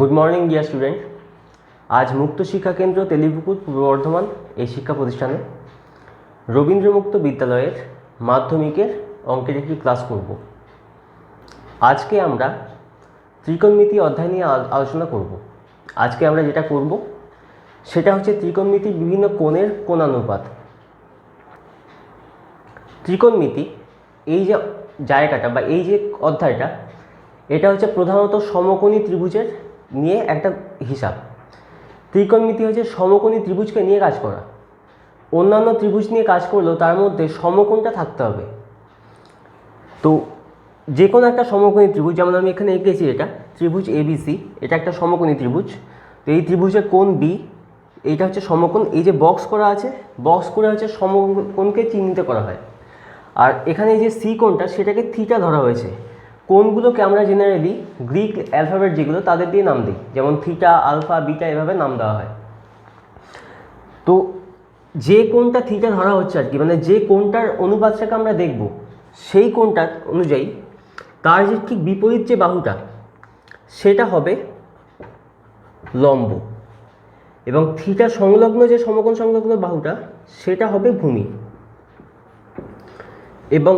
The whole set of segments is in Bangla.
Good morning dear student. আজ মুক্ত শিক্ষা কেন্দ্র তেলিপুকুর পূর্ব বর্ধমান এই শিক্ষা প্রতিষ্ঠানে রবীন্দ্র বিদ্যালয়ের মাধ্যমিকের অঙ্কের একটি ক্লাস করব। আজকে আমরা ত্রিকোণমিতি অধ্যায় নিয়ে আলোচনা করব। আজকে আমরা যেটা করব সেটা হচ্ছে ত্রিকোণমিতির বিভিন্ন কোণের কোণানুপাত। ত্রিকোণমিতি এই যে জায়গাটা বা এই যে অধ্যায়টা, এটা হচ্ছে প্রধানত সমকোণী ত্রিভুজের নিয়ে একটা হিসাব। ত্রিকোণমিতি হচ্ছে সমকোণী ত্রিভুজকে নিয়ে কাজ করা। অন্যান্য ত্রিভুজ নিয়ে কাজ করলেও তার মধ্যে সমকোণটা থাকতে হবে। তো যে কোনো একটা সমকোণী ত্রিভুজ, যেমন আমি এখানে এঁকেছি, এটা ত্রিভুজ ABC, এটা একটা সমকোণী ত্রিভুজ। তো এই ত্রিভুজের কোণ B, এইটা হচ্ছে সমকোণ। এই যে বক্স করা আছে, বক্স করে হচ্ছে সমকোণকে চিহ্নিত করা হয়। আর এখানে এই যে C কোণটা, সেটাকে থিটা ধরা হয়েছে। কোণগুলোকে আমরা জেনারেলি গ্রিক অ্যালফাবেট যেগুলো, তাদের দিয়ে নাম দিই, যেমন থিটা, আলফা, বিটা, এভাবে নাম দেওয়া হয়। তো যে কোণটা থিটা ধরা হচ্ছে আর কি, মানে যে কোণটার অনুপাতটাকে আমরা দেখব, সেই কোণটার অনুযায়ী তার যে ঠিক বিপরীত যে বাহুটা, সেটা হবে লম্ব, এবং থিটা সংলগ্ন যে সমকোণ সংলগ্ন বাহুটা, সেটা হবে ভূমি, এবং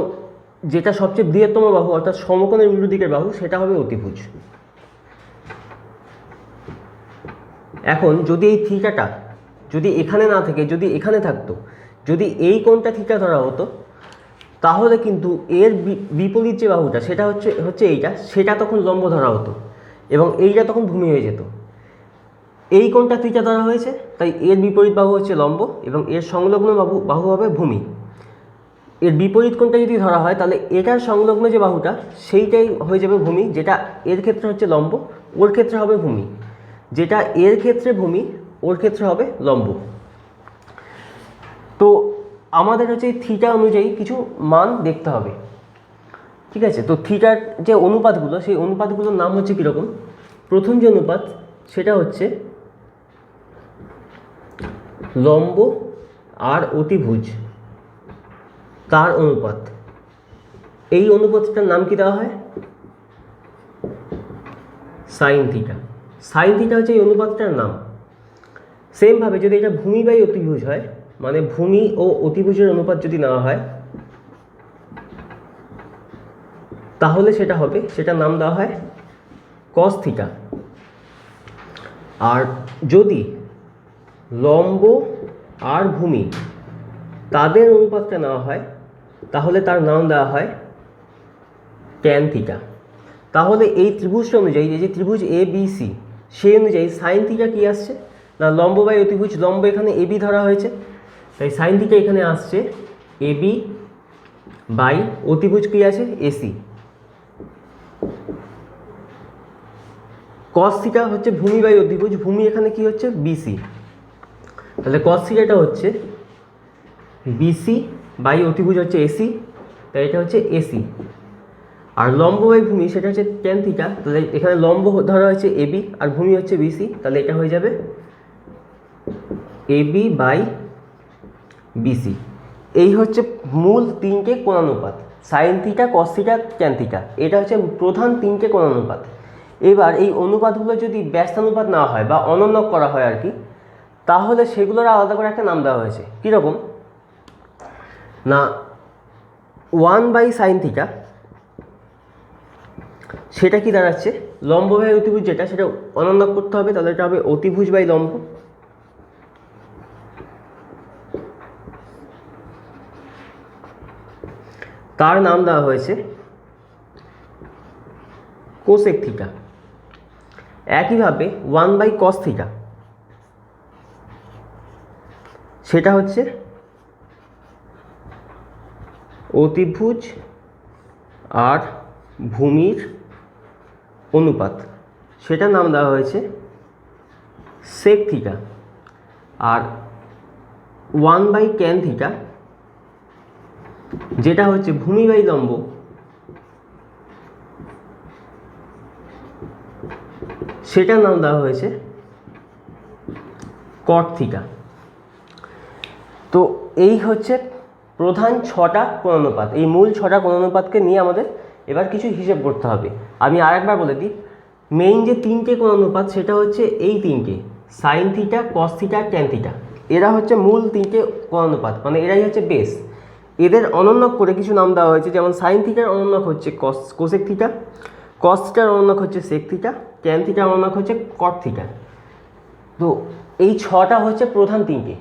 যেটা সবচেয়ে বৃহত্তম বাহু অর্থাৎ সমকোণের উল্টো দিকের বাহু, সেটা হবে অতিভুজ। এখন যদি এই থিটাটা যদি এখানে না থেকে যদি এখানে থাকতো, যদি এই কোণটা থিটা ধরা হতো, তাহলে কিন্তু এর বিপরীত যে বাহুটা, সেটা হচ্ছে এইটা, সেটা তখন লম্ব ধরা হতো, এবং এইটা তখন ভূমি হয়ে যেত। এই কোণটা থিটা ধরা হয়েছে, তাই এর বিপরীত বাহু হচ্ছে লম্ব, এবং এর সংলগ্ন বাহু হবে ভূমি। এর বিপরীত কোণটা যদি ধরা হয়, তাহলে এটার সংলগ্ন যে বাহুটা, সেইটাই হয়ে যাবে ভূমি, যেটা এর ক্ষেত্রে হচ্ছে লম্ব, ওর ক্ষেত্রে হবে ভূমি। যেটা এর ক্ষেত্রে ভূমি, ওর ক্ষেত্রে হবে লম্ব। তো আমাদের হচ্ছে এই থিটা অনুযায়ী কিছু মান দেখতে হবে, ঠিক আছে? তো থিটার যে অনুপাতগুলো, সেই অনুপাতগুলোর নাম হচ্ছে কীরকম? প্রথম যে অনুপাত, সেটা হচ্ছে লম্ব আর অতিভুজ তার অনুপাত। এই অনুপাতটার নাম কি দেওয়া হয়? Sine theta. সাইন থিটা হচ্ছে এই অনুপাতটার নাম। সেমভাবে যদি এটা ভূমি বাই অতিভুজ হয়, মানে ভূমি ও অতিভুজের অনুপাত যদি নেওয়া হয়, তাহলে সেটার নাম দেওয়া হয় কস থিটা। আর যদি লম্ব আর ভূমি তাদের অনুপাতটা নেওয়া হয়, তাহলে তার নাম দেওয়া হয় ট্যান থিটা। তাহলে এই ত্রিভুজটা অনুযায়ী, এই যে ত্রিভুজ ABC, সেই অনুযায়ী সাইন থিটা কী আসছে না, লম্ব বাই অতিভুজ। লম্ব এখানে AB ধরা হয়েছে, তাই সাইন থিটা এখানে আসছে AB বাই অতিভুজ কী আছে, AC। কস থিটা হচ্ছে ভূমি বাই অতিভুজ, ভূমি এখানে কি হচ্ছে, BC। তাহলে কস থিটাটা হচ্ছে BC বাই অতিভুজ হচ্ছে AC, তাই এটা হচ্ছে AC। আর লম্ব বাই ভূমি, সেটা হচ্ছে ট্যান থিটা। তাহলে এখানে লম্ব ধরা হয়েছে AB আর ভূমি হচ্ছে BC, তাহলে এটা হয়ে যাবে AB বাই BC। এই হচ্ছে মূল তিনটে কোণানুপাত, sine theta, cos theta, tan theta. এটা হচ্ছে প্রধান তিনটে কোণানুপাত। এবার এই অনুপাতগুলো যদি ব্যস্তানুপাত না হয় বা অনন্যক করা হয় আর কি, তাহলে সেগুলোর আলাদা করে একটা নাম দেওয়া হয়েছে। কীরকম না, 1 বাই সাইন থিটা, সেটা কি দাঁড়াচ্ছে, লম্ব বাই অতিভুজ যেটা, সেটা অনন্যক করতে হবে, তাহলে এটা হবে অতিভুজ বাই লম্ব। তার নাম দেওয়া হয়েছে কোসেক থিটা। একইভাবে 1 বাই কস থিটা, সেটা হচ্ছে অতিভুজ আর ভূমির অনুপাত, সেটার নাম দেওয়া হয়েছে সেক থিটা। আর 1 বাই ট্যান থিটা, যেটা হচ্ছে ভূমি বাই লম্ব, সেটার নাম দেওয়া হয়েছে কট থিটা। তো এই হচ্ছে প্রধান 6টা কোণানুপাত। এই মূল 6টা কোণানুপাতকে নিয়ে আমাদের এবার কিছু হিসেব করতে হবে। আমি আরেকবার বলে দিই, মেইন যে তিনটে কোণ অনুপাত সেটা হচ্ছে এই তিনটে, sign theta, cos theta, tan theta. এরা হচ্ছে মূল তিনটে কোণ অনুপাত, মানে এরাই হচ্ছে বেস। এদের অনন্যক করে কিছু নাম দেওয়া হয়েছে, যেমন সাইন থিটার অনন্যক হচ্ছে কোসেক থিটা, কস থিটার অনন্যক হচ্ছে সেক থিটা, ট্যান থিটার অনন্যক হচ্ছে কট থিটা। তো এই ছটা হচ্ছে প্রধান তিনটে।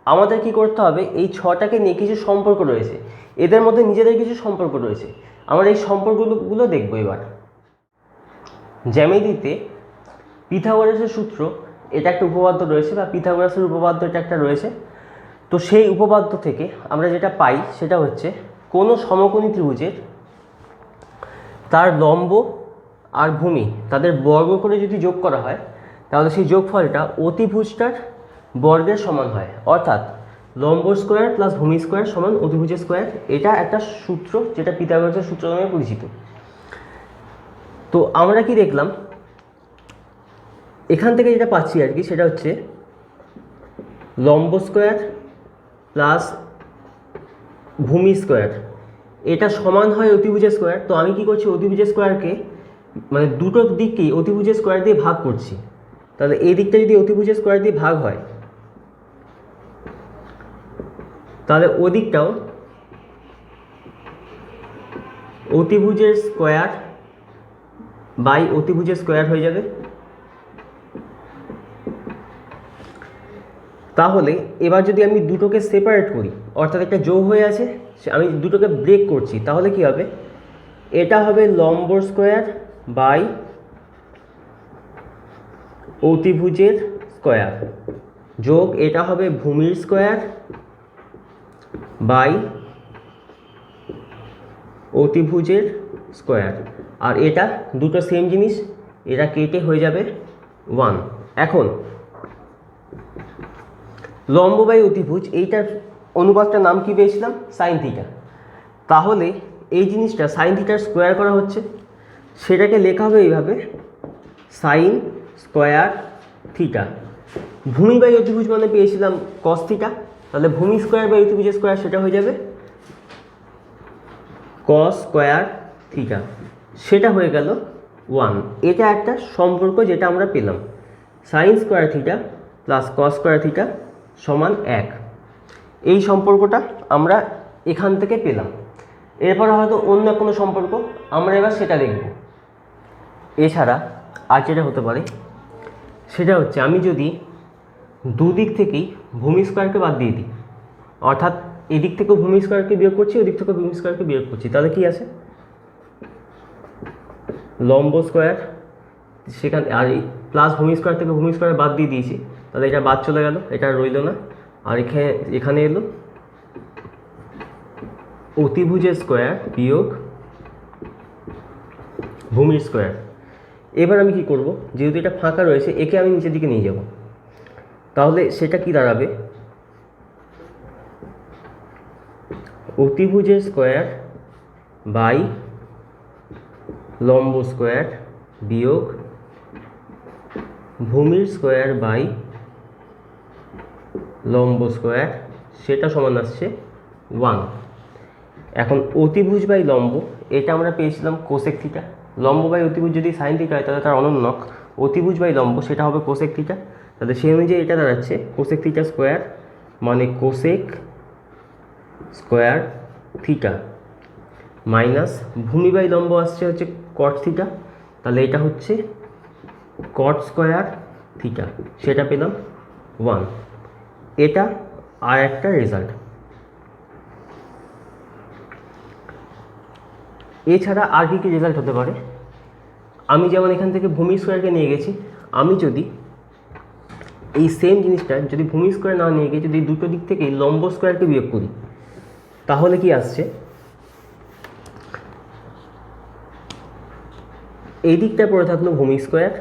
আমাদের কি করতে হবে, এই ছটাকে নিয়ে কিছু সম্পর্ক রয়েছে, এদের মধ্যে নিজেদের কিছু সম্পর্ক রয়েছে, আমরা এই সম্পর্কগুলো দেখবো এবার। জ্যামিতিতে পিথাগোরাসের সূত্র, এটা একটা উপপাদ্য রয়েছে, বা পিথাগোরাসের উপপাদ্য এটা একটা রয়েছে। তো সেই উপপাদ্য থেকে আমরা যেটা পাই সেটা হচ্ছে কোনো সমকোণী ত্রিভুজের তার লম্ব আর ভূমি তাদের বর্গ করে যদি যোগ করা হয়, তাহলে সেই যোগফলটা অতিভুজটার বর্গের সমান হয়। অর্থাৎ লম্ব স্কোয়ার প্লাস ভূমি স্কোয়ার সমান অতিভুজের স্কোয়ার। এটা একটা সূত্র যেটা পিথাগোরাসের সূত্র নামে পরিচিত। তো আমরা কি দেখলাম, এখান থেকে যেটা পাচ্ছি আর কি, সেটা হচ্ছে লম্ব স্কোয়ার প্লাস ভূমি স্কোয়ার এটা সমান হয় অতিভুজের স্কোয়ার। তো আমি কি করছি, অতিভুজের স্কোয়ারকে মানে দুটো দিককেই অতিভুজের স্কোয়ার দিয়ে ভাগ করছি। তাহলে এই দিকটা যদি অতিভুজের স্কোয়ার দিয়ে ভাগ হয়, তাহলে ওদিকটাও অতিভুজের স্কোয়ার বাই অতিভুজের স্কোয়ার হয়ে যাবে। তাহলে এবার যদি আমি দুটোকে সেপারেট করি, অর্থাৎ একটা যোগ হয়ে আছে, আমি দুটোকে ব্রেক করছি, তাহলে কি হবে, এটা হবে লম্ব স্কোয়ার বাই অতিভুজের স্কোয়ার, যোগ এটা হবে ভূমির স্কোয়ার বাই অতিভুজের স্কোয়ার। আর এটা দুটো সেম জিনিস, এটা কেটে হয়ে যাবে 1। এখন লম্ব বাই অতিভুজ এইটার অনুপাতটার নাম কি পেয়েছিলাম, সাইন থিটা। তাহলে এই জিনিসটা সাইন থিটার স্কোয়ার করা হচ্ছে, সেটাকে লেখা হবে এইভাবে, সাইন স্কোয়ার থিটা। ভূমি বাই অতিভুজ মানে পেয়েছিলাম কস থিটা, তাহলে ভূমি স্কোয়ার বাই অতিভুজের স্কোয়ার সেটা হয়ে যাবে কস স্কোয়ার থিটা, সেটা হয়ে গেল 1। এটা একটা সম্পর্ক যেটা আমরা পেলাম, sign square theta plus cos square theta সমান 1। এই সম্পর্কটা আমরা এখান থেকে পেলাম। এরপর হয়তো অন্য কোনো সম্পর্ক আমরা এবার সেটা দেখব। এছাড়া আর যেটা হতে পারে সেটা হচ্ছে, আমি যদি দুদিক থেকেই ভূমি স্কোয়ারকে বাদ দিয়ে দিই, অর্থাৎ এদিক থেকেও ভূমি স্কোয়ারকে বিয়োগ করছি, ওদিক থেকেও ভূমি স্কোয়ারকে বিয়োগ করছি, তাহলে কি আছে, লম্ব স্কোয়ার সেখানে, আর প্লাস ভূমি স্কোয়ার থেকে ভূমি স্কোয়ার বাদ দিয়ে দিয়েছি, তাহলে এটা বাদ চলে গেল, এটা রইল না। আর এখানে এলো অতিভুজের স্কোয়ার বিয়োগ ভূমির স্কোয়ার। এবার আমি কি করব, যেহেতু এটা ফাঁকা রয়েছে, একে আমি নিচের দিকে নিয়ে যাব, তাহলে সেটা কি দাঁড়াবে, অতিভুজের স্কোয়ার বাই লম্ব স্কোয়ার বিয়োগ ভূমির স্কোয়ার বাই লম্ব স্কোয়ার, সেটা সমান আসছে 1। এখন অতিভুজ বাই লম্ব এটা আমরা পেয়েছিলাম কোসেক থিটা। লম্ব বাই অতিভুজ যদি সাইন থিটা হয়, তাহলে তার অনন্যক অতিভুজ বাই লম্ব সেটা হবে কোসেক থিটা। তাহলে সেই অনুযায়ী এটা দাঁড়াচ্ছে কোসেক থিটা স্কোয়ার মানে কোসেক স্কোয়ার থিটা মাইনাস ভূমি বাই লম্ব আসছে হচ্ছে কট থিটা, তাহলে এটা হচ্ছে কট স্কোয়ার থিটা, সেটা পেলাম 1। এটা আর একটা রেজাল্ট। এছাড়া আর কি কি রেজাল্ট হতে পারে, আমি যেমন এখান থেকে ভূমি স্কোয়ারকে নিয়ে গেছি, আমি যদি এই সেম জিনিসটা যদি ভূমি স্কোয়ার না নিয়ে গিয়ে যদি দুটো দিক থেকে লম্ব স্কোয়ারকে বিয়োগ করি, তাহলে কি আসছে, এই দিকটা পড়ে থাকলো ভূমি স্কোয়ার,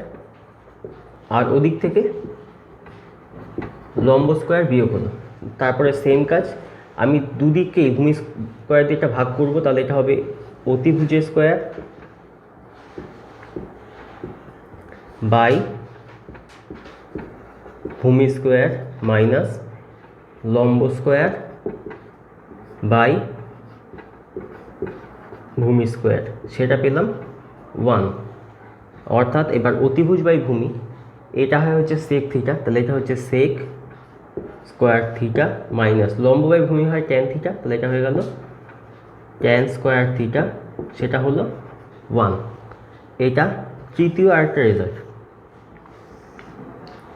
আর ওদিক থেকে লম্ব স্কোয়ার বিয়োগ হলো। তারপরে সেম কাজ, আমি দুদিককেই ভূমি স্কোয়ার দিয়ে একটা ভাগ করব, তাহলে এটা হবে অতিভুজের স্কোয়ার বাই ভূমি স্কোয়ার মাইনাস লম্ব স্কোয়ার বাই ভূমি স্কোয়ার, সেটা পেলাম 1। অর্থাৎ এবার অতিভুজ বাই ভূমি, এটা হয় হচ্ছে সেক থিটা, তাহলে এটা হচ্ছে সেক স্কোয়ার থিটা মাইনাস লম্ব বাই ভূমি হয় ট্যান থিটা, তাহলে এটা হয়ে গেল ট্যান স্কোয়ার থিটা, সেটা হলো 1। এটা তৃতীয় আরেকটা রেজাল্ট।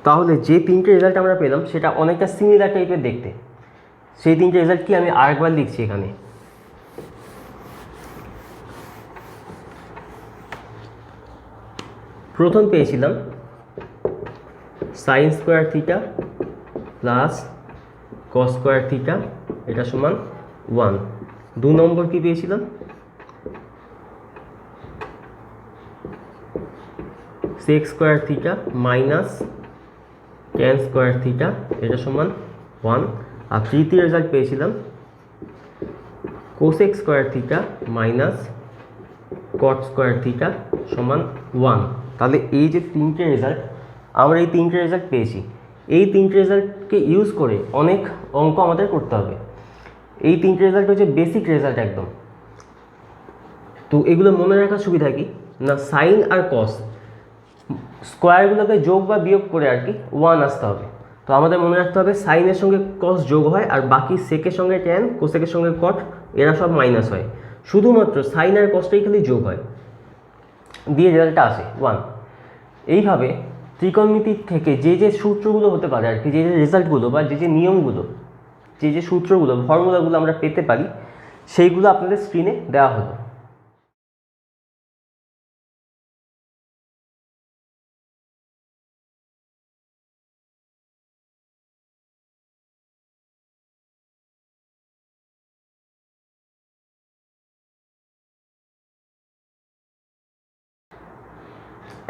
তাহলে যে তিনটে রেজাল্ট আমরা পেলাম সেটা অনেকটা সিমিলার টাইপের দেখতে। সেই তিনটে রেজাল্ট কি আমি আরেকবার লিখছি এখানে। প্রথম পেয়েছিলাম sine square theta plus cos square theta, এটা সমান 1। 2 নম্বর কি পেয়েছিলাম, sec square theta minus tan square theta, এটা সমান 1। আর তৃতীয় রেজাল্ট পেয়েছিলাম cosec square theta minus cot square theta সমান 1। তাহলে এই যে তিনটে রেজাল্ট, আমরা এই তিনটে রেজাল্ট পেয়েছি। এই তিনটে রেজাল্টকে ইউজ করে অনেক অঙ্ক আমাদের করতে হবে। এই তিনটে রেজাল্ট হচ্ছে বেসিক রেজাল্ট একদম। তো এগুলো মনে রাখার সুবিধা কি না, সাইন আর কস স্কোয়ারগুলোকে যোগ বা বিয়োগ করে আর কি 1 আসতে হবে। তো আমাদের মনে রাখতে হবে সাইনের সঙ্গে কস যোগ হয়, আর বাকি সেকের সঙ্গে ট্যান, কোসেকের সঙ্গে কট, এরা সব মাইনাস হয়। শুধুমাত্র সাইন আর কসটাই খালি যোগ হয়, দিয়ে রেজাল্টটা আসে 1। এইভাবে ত্রিকোণমিতি থেকে যে যে সূত্রগুলো হতে পারে আর কি, যে যে রেজাল্টগুলো বা যে যে নিয়মগুলো, যে যে সূত্রগুলো, ফর্মুলাগুলো আমরা পেতে পারি, সেইগুলো আপনাদের স্ক্রিনে দেওয়া হলো।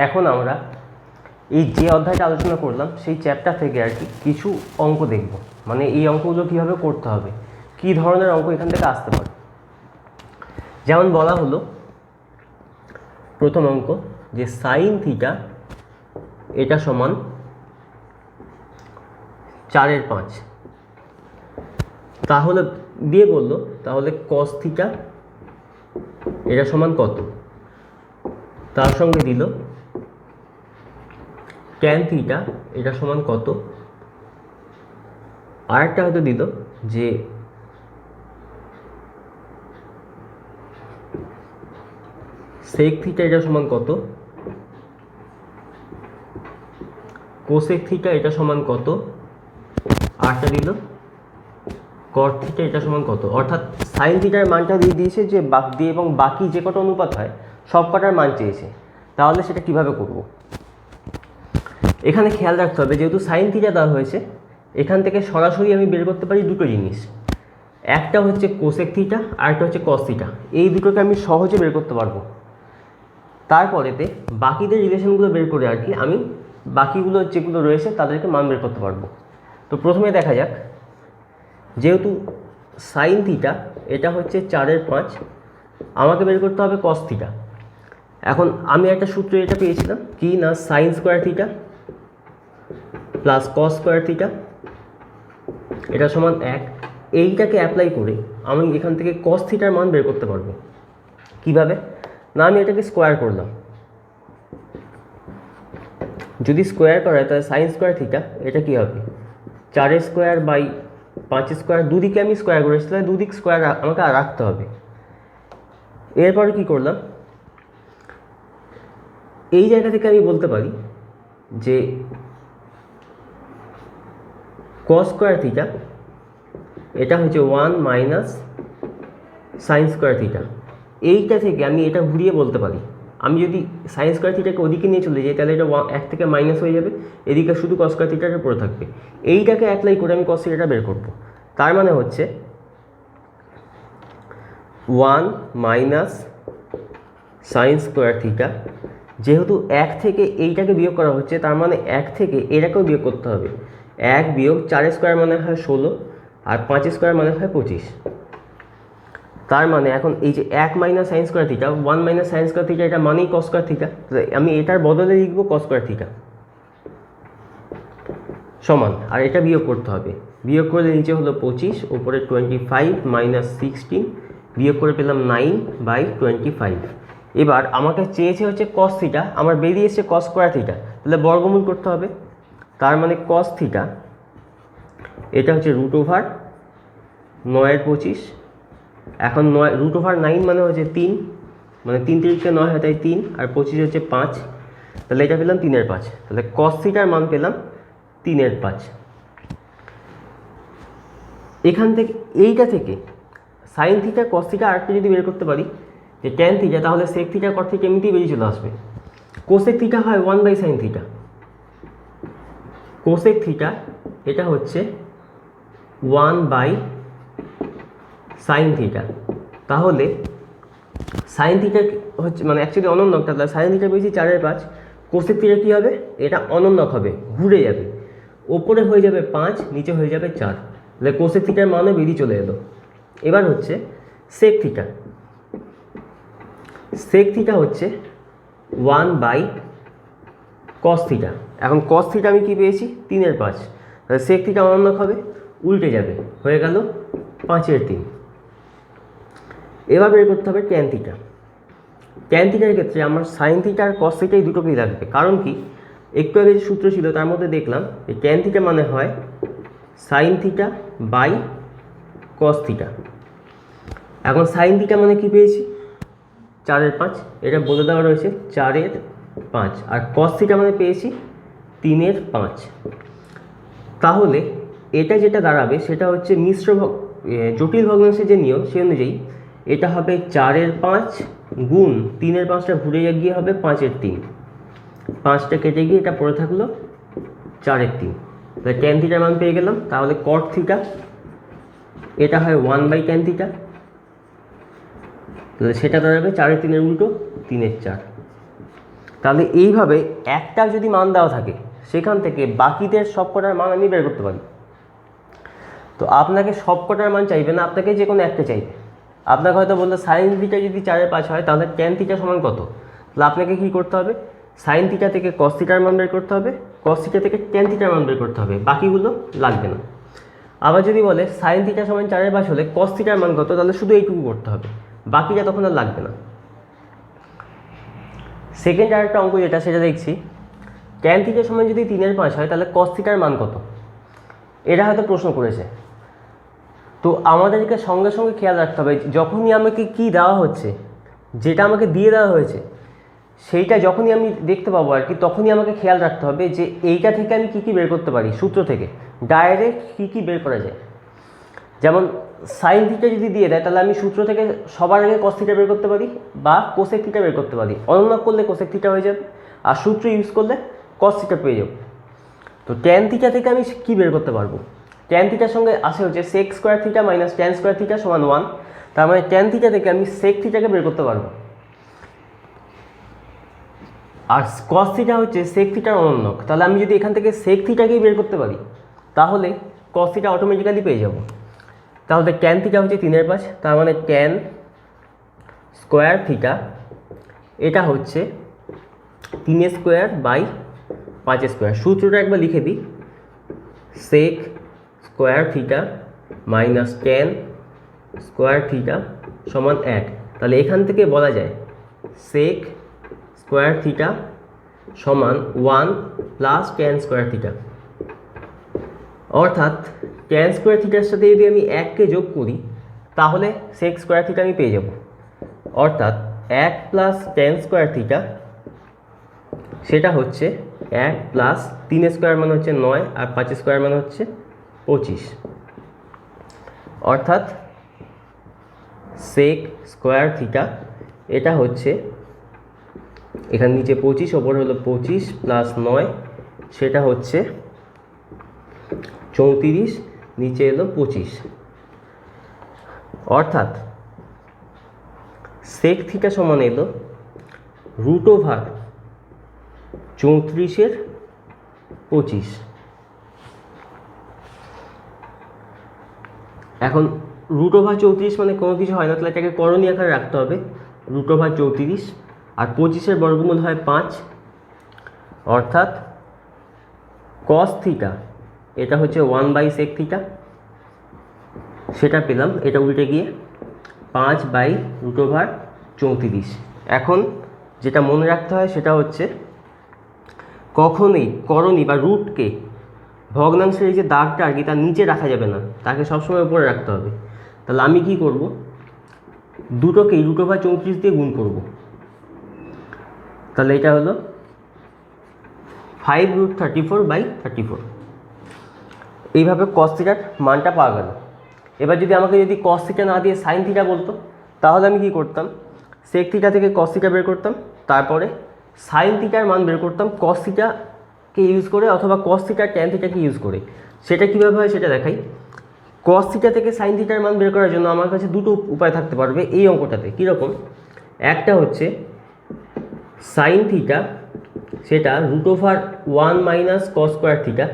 এখন আমরা এই যে অধ্যায়টা আলোচনা করলাম সেই চ্যাপ্টার থেকে আর কি কিছু অঙ্ক দেখব, মানে এই অঙ্কগুলো কীভাবে করতে হবে, কী ধরনের অঙ্ক এখান থেকে আসতে পারে। যেমন বলা হলো প্রথম অঙ্ক যে সাইন থিটা এটা সমান 4/5, তাহলে দিয়ে বললো তাহলে কস থিটা এটা সমান কত, তার সঙ্গে দিল ট্যান থিটা এটা সমান কত, আরেকটা হয়তো দিল যে সেক থিটা এটা সমান কত, কোসেক থিটা এটা সমান কত, আরেকটা দিল কট থিটা এটা সমান কত। অর্থাৎ সাইন থিটার মানটা দিয়ে দিয়েছে যে দিয়ে, এবং বাকি যে কটা অনুপাত হয় সব কটার মান চেয়েছে। তাহলে সেটা কিভাবে করব, এখানে খেয়াল রাখতে হবে যেহেতু সাইন থিটা দেওয়া হয়েছে, এখান থেকে সরাসরি আমি বের করতে পারি দুটো জিনিস, একটা হচ্ছে কোসেক থিটা আর একটা হচ্ছে কস থিটা। এই দুটোকে আমি সহজে বের করতে পারবো। তারপরেতে বাকিদের রিলেশনগুলো বের করে আর কি আমি বাকিগুলো যেগুলো রয়েছে তাদেরকে মান বের করতে পারবো। তো প্রথমে দেখা যাক, যেহেতু সাইন থিটা এটা হচ্ছে 4/5, আমাকে বের করতে হবে কস থিটা। এখন আমি একটা সূত্র এটা পেয়েছিলাম কি না, sign square theta plus cos square theta এটা সমান 1। এইটাকে অ্যাপ্লাই করে আমি এখান থেকে কস থিটার মান বের করতে পারবো। কিভাবে না, আমি এটাকে স্কোয়ার করলাম, যদি স্কোয়ার করা হয় তাহলে সাইন স্কোয়ার থিটা এটা কী হবে 4² / 5², দুদিকে আমি স্কোয়ার করেছি, তাহলে দুদিক স্কোয়ার আমাকে রাখতে হবে। এরপরে কি করলাম, এই জায়গা থেকে আমি বলতে পারি যে কস স্কোয়ার থিটা এটা হচ্ছে 1 মাইনাস সাইন স্কোয়ার থিটা। এইটা থেকে আমি এটা ঘুরিয়ে বলতে পারি, আমি যদি সাইন স্কোয়ার থিটাকে ওদিকে নিয়ে চলে যাই তাহলে এটা 1 থেকে মাইনাস হয়ে যাবে, এদিকে শুধু কস স্কোয়ার থিটাটা পড়ে থাকবে। এইটাকে অ্যাপ্লাই করে আমি কস থিটাটা বের করব। তার মানে হচ্ছে 1 মাইনাস সাইন স্কোয়ার থিটা, যেহেতু 1 থেকে এইটাকে বিয়োগ করা হচ্ছে তার মানে 1 থেকে এটাকেও বিয়োগ করতে হবে। 1 বিয়োগ 4² মানে হয় 16, আর 5² মানে হয় 25। তার মানে এখন এই যে 1 minus sine square theta, 1 minus sine square theta, এটা মানেই কস স্কোয়ার থিটা। আমি এটার বদলে লিখব কস স্কোয়ার থিটা সমান, আর এটা বিয়োগ করতে হবে। বিয়োগ করলে নিচে হলো 25, উপরে 25 মাইনাস 16, বিয়োগ করে পেলাম 9/25। এবার আমাকে চেয়েছে হচ্ছে কস থিটা, আমার বেরিয়ে এসছে কস স্কোয়ার থিটা, তাহলে বর্গমূল করতে হবে। তার মানে কস থিটা এটা হচ্ছে √9/25। এখন 9 মানে হচ্ছে 3, মানে 3 তিরিকে 9 হয়, তাই 3, আর 25 হচ্ছে 5, তাহলে এটা পেলাম 3/5। তাহলে কস থিটার মান পেলাম 3/5। এখান থেকে এইটা থেকে সাইন থিটা কস থিটা আরেকটা যদি বের করতে পারি যে ট্যান থিটা, তাহলে সেক থিটা কট থিটা এমনিতেই বেরিয়ে চলে আসবে। কোসেক থিটা হয় 1/sin থিটা, কোসেক থিটা এটা হচ্ছে 1/sin থিটা। তাহলে সাইন থিটা হচ্ছে মানে অ্যাকচুয়ালি অনন্যক, তাহলে সাইন থিটা পেয়েছি 4/5। কোসেক থিটা কী হবে, এটা অনন্যক হবে, ঘুরে যাবে, ওপরে হয়ে যাবে 5, নিচে হয়ে যাবে 4, তাহলে কোসেক থিটার মানও বেরিয়ে চলে এলো। এবার হচ্ছে সেক থিটা। সেক থিটা হচ্ছে 1/cos থিটা। এখন কস থিটা আমি কি পেয়েছি 3/5, তাহলে সেক থিটা অনন্যক হবে, উল্টে যাবে, হয়ে গেল 5/3। এবার বের করতে হবে ট্যান থিটা। ট্যান থিটার ক্ষেত্রে আমার সাইন থিটা আর কস থিটা এই দুটোকেই লাগবে। কারণ কি, একটু আগে যে সূত্র ছিল তার মধ্যে দেখলাম যে ট্যান থিটা মানে হয় sine theta by cos theta. এখন সাইন থিটা মানে কি পেয়েছি 4/5, এটা বলে দেওয়া রয়েছে 4/5, আর কস থিটা মানে পেয়েছি 3/5। তাহলে এটা যেটা দাঁড়াবে সেটা হচ্ছে জটিল ভগ্নাংশের যে নিয়ম সেই অনুযায়ী এটা হবে 4/5 গুণ 3/5টা ঘুরে গিয়ে হবে 5/3, 5টা কেটে গিয়ে এটা পড়ে থাকলো 4/3। তাহলে ট্যান থিটার মান পেয়ে গেলাম। তাহলে কট থিটা এটা হয় 1/tan থিটা, তাহলে সেটা দাঁড়াবে 4/3 উল্টো 3/4। তাহলে এইভাবে একটা যদি মান দেওয়া থাকে সেখান থেকে বাকিদের সব কটার মান আমি বের করতে পারি। তো আপনাকে সব কটার মান চাইবে না, আপনাকে যে কোনো একটা চাইবে। আপনাকে হয়তো বললো সাইন থিটা যদি 4/5 হয় তাহলে ট্যান থিটা সমান কত, তাহলে আপনাকে কী করতে হবে, সাইন থিটা থেকে কস থিটার মান বের করতে হবে, কস থিটা থেকে ট্যান থিটার মান বের করতে হবে, বাকিগুলো লাগবে না। আবার যদি বলে সাইন থিটা সমান 4/5 হলে কস থিটার মান কত, তাহলে শুধু এইটুকু করতে হবে, বাকিটা তখন আর লাগবে না। সেকেন্ড আরেকটা অঙ্ক যেটা সেটা দেখছি, ট্যান থিটার সমান যদি 3/5 হয় তাহলে কস থিটার মান কত, এটা হয়তো প্রশ্ন করেছে। তো আমাদেরকে সঙ্গে সঙ্গে খেয়াল রাখতে হবে যখনই আমাকে কি দেওয়া হচ্ছে, যেটা আমাকে দিয়ে দেওয়া হয়েছে সেইটা যখনই আমি দেখতে পাবো আর কি, তখনই আমাকে খেয়াল রাখতে হবে যে এইটা থেকে আমি কী কী বের করতে পারি, সূত্র থেকে ডাইরেক্ট কী কী বের করা যায়। যেমন সাইন থিটা যদি দিয়ে দেয় তাহলে আমি সূত্র থেকে সবার আগে কস থিটা বের করতে পারি বা কোসেক থিটা বের করতে পারি। অনন্যক করলে কোসেক থিটা হয়ে যাবে, আর সূত্র ইউজ করলে কস থিটা পেয়ে যাব। তো ট্যান থিটা থেকে আমি কী বের করতে পারবো, ট্যান থিটার সঙ্গে আসে হচ্ছে sec square theta minus tan square theta সমান 1, তার মানে ট্যান থিটা থেকে আমি সেক থিটাকে বের করতে পারবো। আর কস থিটা হচ্ছে সেক থিটার অনন্যক, তাহলে আমি যদি এখান থেকে সেক থিটাকেই বের করতে পারি তাহলে কস থিটা অটোমেটিক্যালি পেয়ে যাব। তাহলে ট্যান থিটা হচ্ছে 3/5, তার মানে ট্যান স্কোয়ার থিটা এটা হচ্ছে 3² / 5²। সূত্রটা একবার লিখে দিই, sec square theta minus tan square theta সমান 1। তাহলে এখান থেকে বলা যায় সেক স্কোয়ার থিটা সমান 1 প্লাস ট্যান স্কোয়ার থিটা, অর্থাৎ ট্যান স্কোয়ার থিটার সাথে যদি আমি 1কে যোগ করি তাহলে সেক স্কোয়ার থিটা আমি পেয়ে যাব। অর্থাৎ 1 প্লাস ট্যান স্কোয়ার থিটা সেটা হচ্ছে 1 প্লাস 3² মানে হচ্ছে 9, আর 5² মানে হচ্ছে 25। অর্থাৎ সেক স্কোয়ার থিটা এটা হচ্ছে এখানে নিচে 25, ওপরে হলো 25 প্লাস 9, সেটা হচ্ছে 34, নিচে এলো 25। অর্থাৎ সেক থিটা সমান এলো √34/25। এখন √34 মানে কোনো কিছু হয় না, তাহলে এটাকে করণী আকারে রাখতে হবে। √34 আর 25-এর বর্গমূল হয় 5, অর্থাৎ কস থিটা এটা হচ্ছে 1/sec থিটা, সেটা পেলাম, এটা উল্টে গিয়ে 5/√34। এখন যেটা মনে রাখতে হয় সেটা হচ্ছে কখনোই করণী বা রুটকে ভগ্নাংশের এই যে দাগটা আর কি তার নিচে রাখা যাবে না, তাকে সবসময় উপরে রাখতে হবে। তাহলে আমি কি করব, দুটোকেই √34 দিয়ে গুণ করব। তাহলে এটা হলো 5√34/34। এইভাবে cos থিটার মানটা পাওয়া গেল। এবার যদি cos থিটা না দিয়ে sin থিটা বলতো, তাহলে আমি কি করতাম, sec থিটা থেকে cos থিটা বের করতাম, তারপরে sin থিটার মান বের করতাম cos থিটাকে ইউজ করে অথবা cos থিটার tan থিটাকে ইউজ করে। সেটা কীভাবে হয় সেটা দেখাই। cos থিটা থেকে sin থিটার মান বের করার জন্য আমার কাছে দুটো উপায় থাকতে পারবে এই অঙ্কটাতে। কীরকম, একটা হচ্ছে sin থিটা, সেটা √1 - cos স্কোয়ার থিটা,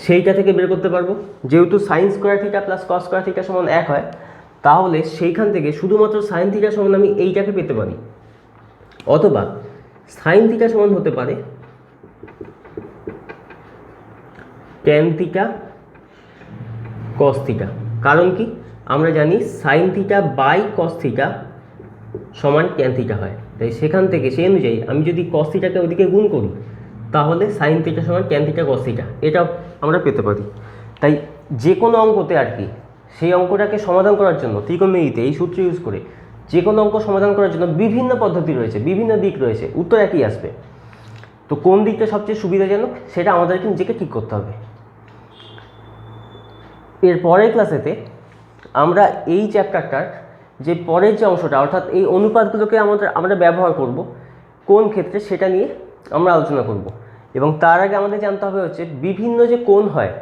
সেইটা থেকে বের করতে পারবো। যেহেতু sin square theta plus cos square theta সমান 1 হয়, তাহলে সেইখান থেকে শুধুমাত্র sin থিটা সমান আমি এইটাকে পেতে পারি। অথবা sin থিটা সমান হতে পারে tan থিটা cos থিটা। কারণ কি, আমরা জানি sin theta by cos theta সমান tan থিটা হয়। তাই সেখান থেকে সেই অনুযায়ী আমি যদি cos থিটাকে ওইদিকে গুণ করি, তাহলে sin থিটা সমান tan থিটা cos থিটা, এটা আমরা পেতে পারি। তাই যে কোনো অঙ্কতে আর কি, সেই অঙ্কটাকে সমাধান করার জন্য ত্রিকোণমিতিতে এই সূত্র ইউজ করে যে কোনো অঙ্ক সমাধান করার জন্য বিভিন্ন পদ্ধতি রয়েছে, বিভিন্ন দিক রয়েছে, উত্তর একই আসবে। তো কোন দিকটা সবচেয়ে সুবিধাজনক সেটা আমাদেরকে নিজেকে ঠিক করতে হবে। এর পরের ক্লাসেতে আমরা এই চ্যাপ্টারটার যে পরের যে অংশটা, অর্থাৎ এই অনুপাতগুলোকে আমরা ব্যবহার করব কোন ক্ষেত্রে সেটা নিয়ে আমরা আলোচনা করব। এবং তার আগে আমাদের জানতে হবে হচ্ছে বিভিন্ন যে কোণ হয়,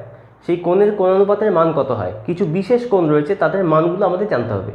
সেই কোণের কোণানুপাতের মান কত হয়, কিছু বিশেষ কোণ রয়েছে তাদের মানগুলো আমাদের জানতে হবে।